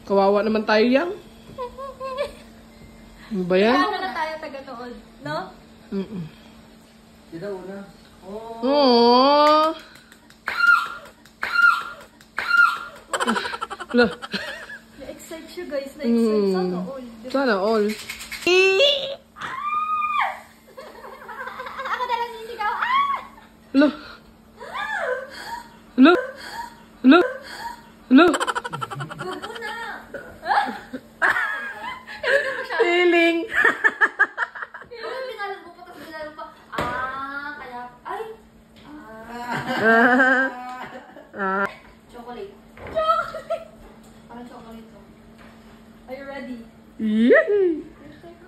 Kawawa naman tayo yan. Ano ba yan? Kaya na tayo taga-nood, no? Dito una. Oh. Lah. Na-excite siya guys, na-excite. Sana all. Sana all. Ako na lang nisigaw. Lah. Lah. Lah. Lah. Gubo na! Feeling. Bakit binalag mo pa, tapos binalag pa, kaya, ay! Chocolate. Chocolate! Parang chocolate to. Are you ready? Yee!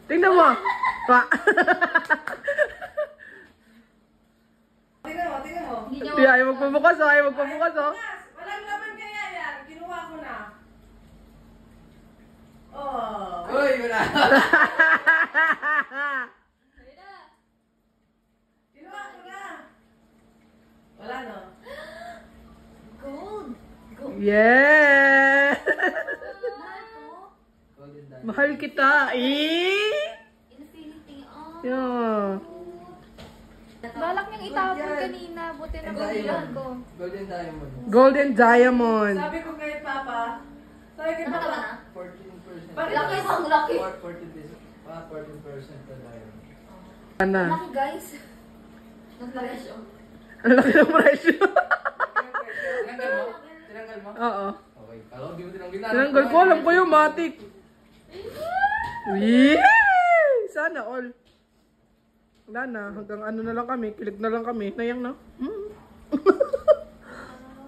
Tingnan mo. Pa. Tingnan mo, tingnan mo. Hindi niya Ayaw magpabukas oh. Ayaw magpabukas oh. Walang laman kaya yan. Kinuha ko na. Oh. Uy, wala. Kinuha ko na. Wala no. Gold! Gold! Yeah! Mahal to. Golden diamond. Mahal kita. Infinity. Yeah. Balak niyang itapon kanina. Buti na bagilan ko. Golden diamond. Golden diamond. Sabi ko kay Papa. Sabi kay Nakatama Papa. na? 14%. Laki pang laki. 14% na diamond. Ana. Laki guys. Nagpresyo. Ang laki ng presyo. Tinanggal mo? Tinanggal mo? Oo. Okay. Kala ko di mo tinanggal. Tinanggal ko. Alam ko yung matik. Yee! Sana all. Wala na. Hanggang ano na lang kami. Kilig na lang kami. Nayang na.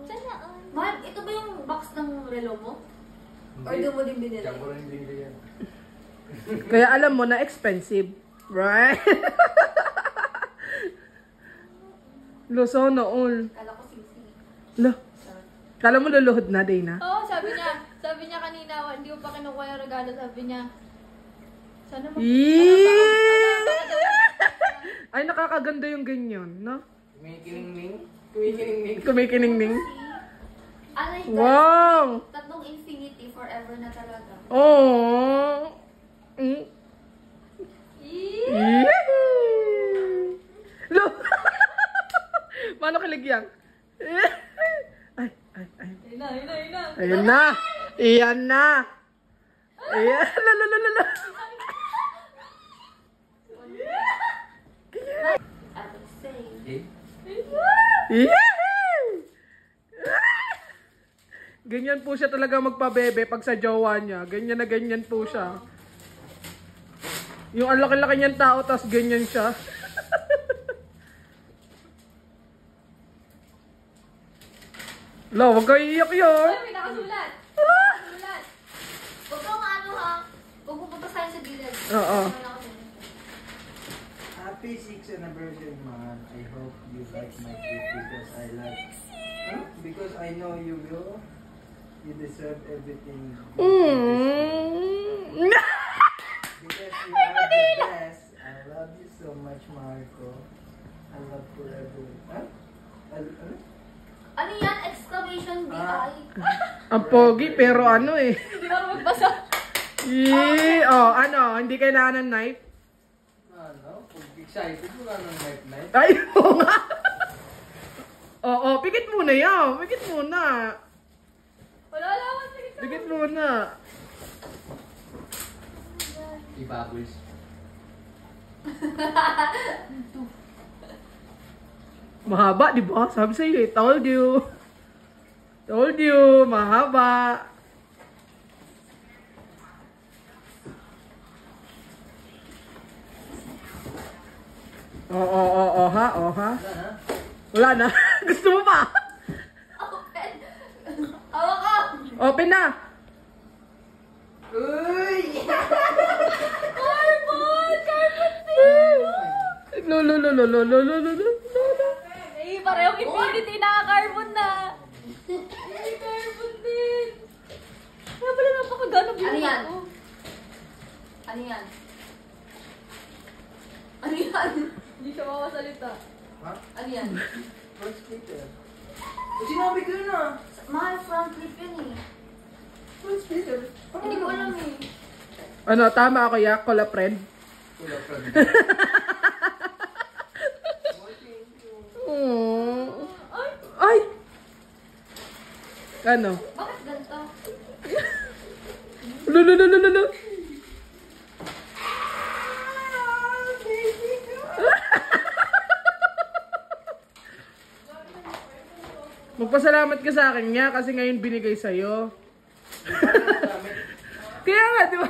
Sana. Mahal, ito ba yung box ng relo mo? Or doon mo din binili? Diyan ko rin binili yan. Kaya alam mo na expensive. Right? Lo, sana all. Kala ko sisi. Lo. Kala mo luluhod na, Dana? Oo, sabi niya kanina, hindi ko pa kinukuha yung regalo, sabi niya. Sana Ay, nakakaganda yung ganyan, no? Kumikining-ning. Kumikining-ning. Kumikining-ning. Alay guys, Wow! tatlong infinity forever na talaga. Oh! Eee! Lo! Paano kiligyan? Ay. Ayun na. Ayan na! Iyan na! Ayan! Lalalala! I would say. Eh? Ganyan po siya talaga magpabebe pag sa jowa niya. Ganyan na ganyan po siya. Yung ang laki-laki niyang tao, tas ganyan siya. Lo, wag kayo iiyak yun. Ay, may nakasulat. Nakasulat. Huwag kang ano ha. Huwag mo papasahin sa gilid. Oo. Happy 6th anniversary, man. I hope you like my gift because I like. Huh? Because I know you will. You deserve everything. Because you are the best. I love you so much, Marco. I love forever. Huh? Ano yan? Exclamation BI. Ang pogi, pero ano eh. Hindi mo magbasa. Oh, ano, hindi kailangan ng knife? Ano? Pag excited mo lang ng night. Ay, oo nga. Oo, pikit muna yan. Pikit muna. Wala ako. Pikit muna. I-bubbles. Mahaba, di ba? Sabi sa'yo eh. Told you. Told you. Mahaba. Oo, ha? Wala na. Gusto mo pa? Open. Hawak ka. Open na. Uy! Carbon! Carbon din! Lo. Eh, parehong infinity naka-carbon na. Eh, carbon din. Kaya pala napakagano Ano yan? ko. Ano yan? Ano yan? Hindi siya makasalita. Ha? Ano yan? First Peter. Sinabi ko yun ah. Mahal front clip yun eh. First Peter. Ano, tama ako, yak? Cola friend? Cola friend. Oh. Ay! Ano? Bakit ganito? Lululululu. Magpasalamat ka sa akin nga kasi ngayon binigay sa'yo. Kaya nga, di ba?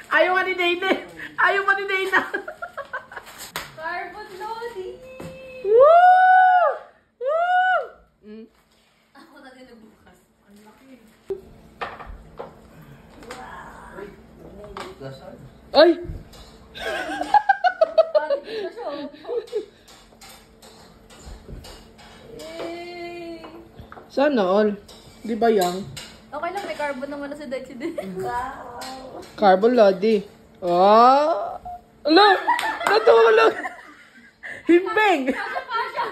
Ayaw nga ni Dayna. Ayaw nga ni Dayna. Carbon Lodi! Woo! Woo! Mm. Ako na din nagbukas. Dasal. Ay! Bakit dito siya? Yay! Sana all. Di ba yang? Okay lang, may carbon naman na si Dexy din. Carbon Lodi. Oh! Ala! Natulog! Himbing!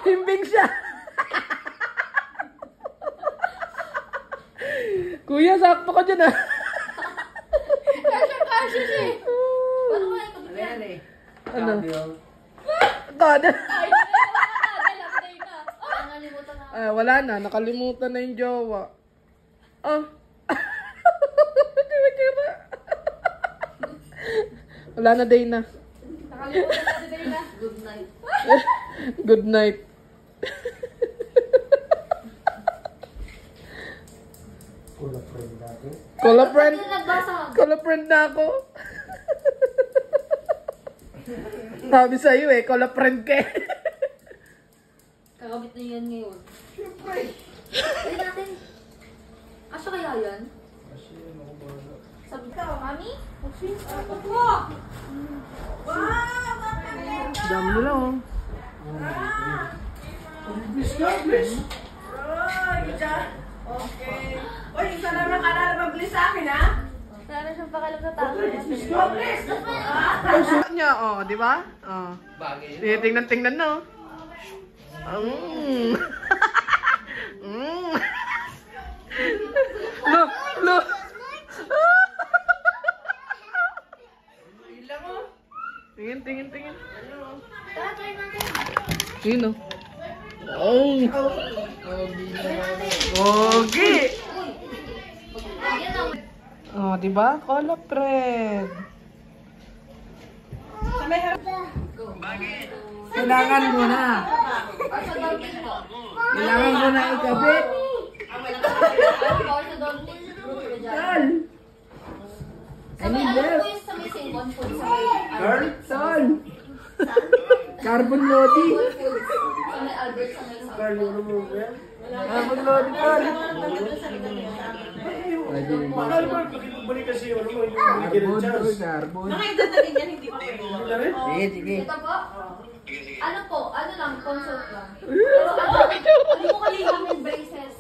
Himbing siya! Kuya, sakto ka dyan ah! Kasya siya eh. Paano kaya ito Ano yan eh? Ano? Sabi Kada! Ay, hindi na. Ay, nalimutan na. Ah, wala na. Nakalimutan na yung jowa. Ah! Di ba tira? Wala na, Dayna. Nakalimutan na si Dayna. Good night. Good night. Cola friend natin. Cola friend. Hindi nagbasa. Cola friend na ako. Sabi sa'yo eh, cola friend ka eh. Kakabit na yan ngayon. Siyempre. Ay natin. Asa kaya yan? Kasi ano ko ba? Sabi ka, Mami? Dami nila oh. Okay. Uy, isa lang na kanala mabili sa akin, ha? Wala na siyang pakalam sa tao. Ang suot niya oh, di ba? Oh. Bagay. Tingnan na oh. Mm. Mm. Look, look. Tingin. Tara, try natin. Yun oh. Oh. Okay. Ayan na. Oh, di ba? Cola friend. Kailangan mo na. Asa Dolphin po. Kailangan mo na ikabit. Asa Dolphin. Tol. Sa may alam ko yung sa may Singkon food. Sa may Girl? Tol. Carbon Lodi. food. Sa may Albert. Sa may South. Girl, yung remover? Carbon Lodi, tol. Albert, pakibalik kasi yung ano mo, yung binigyan ng chance. Carbon. Nakaitatagin yan, hindi pa kayo. Hindi na rin? Sige. Ito po. Ano po? Ano lang? Consult lang. Pero ano mo kayo yung braces?